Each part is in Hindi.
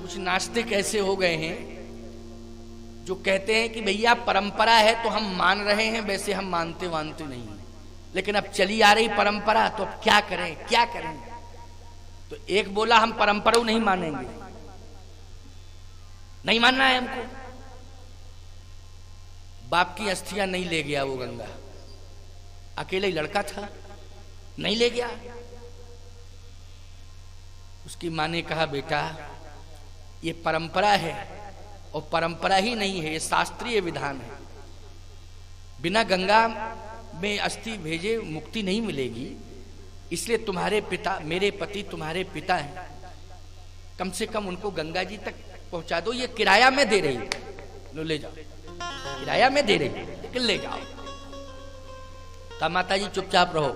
कुछ नास्तिक ऐसे हो गए हैं जो कहते हैं कि भैया परंपरा है तो हम मान रहे हैं, वैसे हम मानते नहीं, लेकिन अब चली आ रही परंपरा, तो अब क्या करें क्या करें। तो एक बोला हम परंपरा नहीं मानेंगे, नहीं मानना है हमको। बाप की अस्थियां नहीं ले गया वो गंगा, अकेले ही लड़का था, नहीं ले गया। उसकी मां ने कहा बेटा ये परंपरा है, और परंपरा ही नहीं है, ये शास्त्रीय विधान है। बिना गंगा में अस्थि भेजे मुक्ति नहीं मिलेगी, इसलिए तुम्हारे पिता, मेरे पति तुम्हारे पिता हैं, कम से कम उनको गंगा जी तक पहुंचा दो। ये किराया में दे रही, लो ले जाओ, किराया में दे रही, लेकिन ले जाओ। तब माता जी चुपचाप रहो,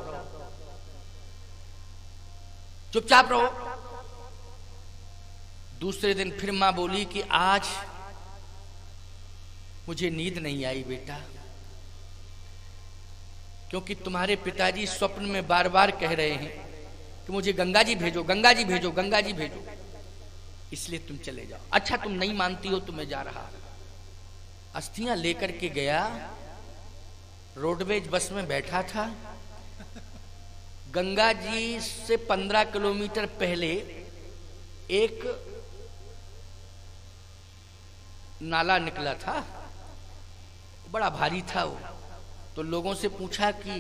चुपचाप रहो। दूसरे दिन फिर मां बोली कि आज मुझे नींद नहीं आई बेटा, क्योंकि तुम्हारे पिताजी स्वप्न में बार बार कह रहे हैं कि मुझे गंगा जी भेजो, गंगा जी भेजो, गंगा जी भेजो, इसलिए तुम चले जाओ। अच्छा तुम नहीं मानती हो तो मैं जा रहा। अस्थियां लेकर के गया, रोडवेज बस में बैठा था। गंगा जी से 15 किलोमीटर पहले एक नाला निकला था, बड़ा भारी था वो। तो लोगों से पूछा कि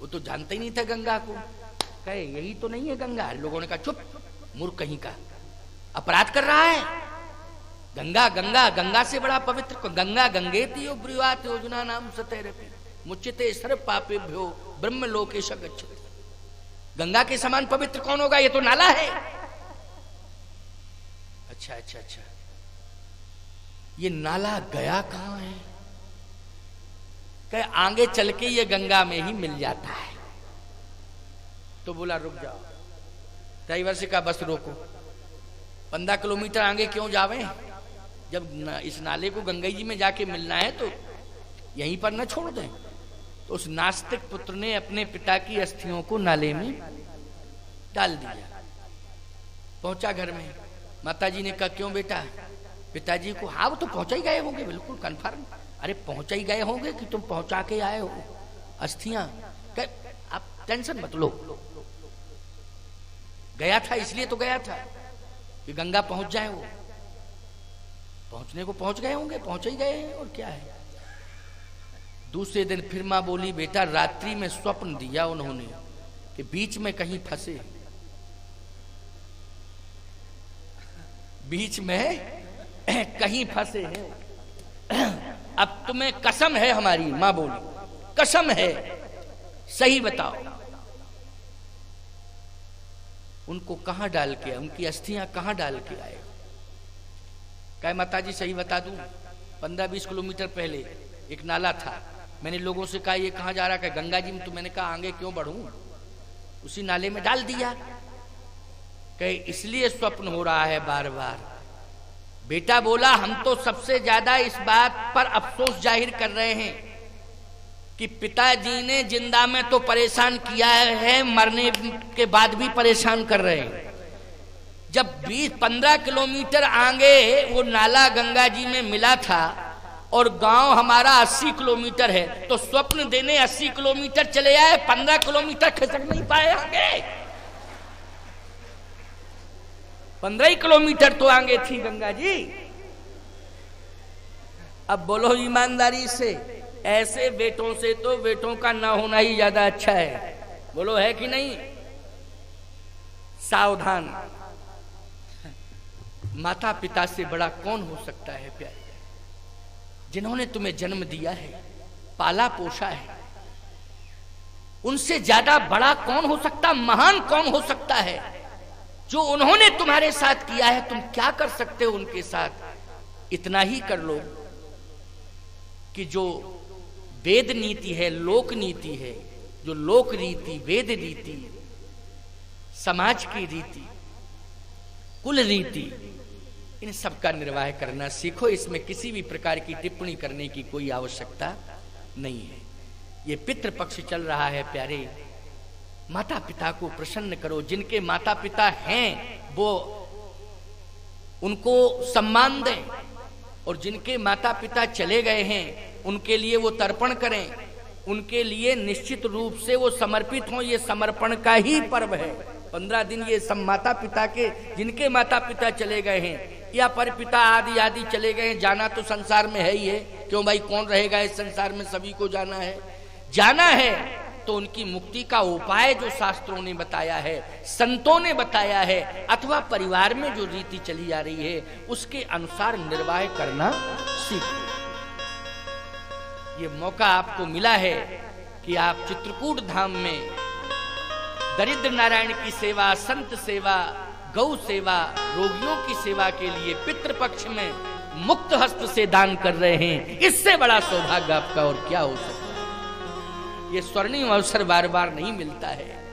वो तो जानते ही नहीं था गंगा को, कहे यही तो नहीं है गंगा। लोगों ने कहा चुप मूर्ख कहीं का, अपराध कर रहा है। गंगा गंगा गंगा से बड़ा पवित्र, गंगा गंगेति ब्रुवात योजना नाम सतैरपि मुच्यते सर्व पापेभ्यो ब्रह्म लोकेश गच्छति। गंगा के समान पवित्र कौन होगा, ये तो नाला है। अच्छा अच्छा अच्छा, ये नाला गया कहां है? कहे आगे चल के ये गंगा में ही मिल जाता है। तो बोला रुक जाओ, ड्राइवर से कहा बस रोको, 15 किलोमीटर आगे क्यों जावे, जब इस नाले को गंगा जी में जाके मिलना है तो यहीं पर न छोड़ दें। तो उस नास्तिक पुत्र ने अपने पिता की अस्थियों को नाले में डाल दिया। पहुंचा घर में, माताजी ने कहा क्यों बेटा? पिताजी को हाँ वो तो पहुंचा ही गए होंगे, बिल्कुल कंफर्म। अरे पहुंचा ही गए होंगे कि तुम पहुंचा के आए हो अस्थियां? आप टेंशन मत लो, गया था इसलिए तो गया था कि गंगा पहुंच जाए। वो पहुंचने को पहुंच गए होंगे, पहुंच ही गए हैं, और क्या है। दूसरे दिन फिर मां बोली बेटा रात्रि में स्वप्न दिया उन्होंने कि बीच में कहीं फंसे, बीच में कहीं फंसे हैं। अब तुम्हें कसम है हमारी, मां बोली कसम है, सही बताओ उनको कहां डाल के, उनकी अस्थियां कहां डाल के आए? कहे माताजी सही बता दूं, 15-20 किलोमीटर पहले एक नाला था, मैंने लोगों से कहा ये कहां जा रहा है? गंगा जी में। तो मैंने कहा आगे क्यों बढ़ूं, उसी नाले में डाल दिया। कहे इसलिए स्वप्न हो रहा है बार बार। बेटा बोला हम तो सबसे ज्यादा इस बात पर अफसोस जाहिर कर रहे हैं कि पिताजी ने जिंदा में तो परेशान किया है, मरने के बाद भी परेशान कर रहे हैं। जब 20-15 किलोमीटर आगे वो नाला गंगा जी में मिला था और गांव हमारा 80 किलोमीटर है, तो स्वप्न देने 80 किलोमीटर चले आए, 15 किलोमीटर खिसक नहीं पाए आगे। 15 किलोमीटर तो आगे थी गंगा जी। अब बोलो ईमानदारी से, ऐसे बेटों से तो बेटों का ना होना ही ज्यादा अच्छा है। बोलो है कि नहीं? सावधान, माता पिता से बड़ा कौन हो सकता है प्यारे, जिन्होंने तुम्हें जन्म दिया है, पाला पोषा है, उनसे ज्यादा बड़ा कौन हो सकता, महान कौन हो सकता है? जो उन्होंने तुम्हारे साथ किया है, तुम क्या कर सकते हो उनके साथ? इतना ही कर लो कि जो वेद नीति है, लोक नीति है, जो लोक रीति, वेद रीति, समाज की रीति, कुल रीति, इन सब का निर्वाह करना सीखो। इसमें किसी भी प्रकार की टिप्पणी करने की कोई आवश्यकता नहीं है। ये पितृपक्ष चल रहा है प्यारे, माता पिता को प्रसन्न करो। जिनके माता पिता हैं वो उनको सम्मान दें, और जिनके माता पिता चले गए हैं उनके लिए वो तर्पण करें, उनके लिए निश्चित रूप से वो समर्पित हों। ये समर्पण का ही पर्व है। 15 दिन ये सब माता पिता के, जिनके माता पिता चले गए हैं या परपिता आदि आदि चले गए हैं, जाना तो संसार में है ही है, क्यों भाई, कौन रहेगा इस संसार में, सभी को जाना है। जाना है तो उनकी मुक्ति का उपाय जो शास्त्रों ने बताया है, संतों ने बताया है, अथवा परिवार में जो रीति चली आ रही है उसके अनुसार निर्वाह करना सीखो। ये मौका आपको मिला है कि आप चित्रकूट धाम में दरिद्र नारायण की सेवा, संत सेवा, गौ सेवा, रोगियों की सेवा के लिए पितृपक्ष में मुक्त हस्त से दान कर रहे हैं। इससे बड़ा सौभाग्य आपका और क्या हो सकता है। ये स्वर्णिम अवसर बार बार नहीं मिलता है।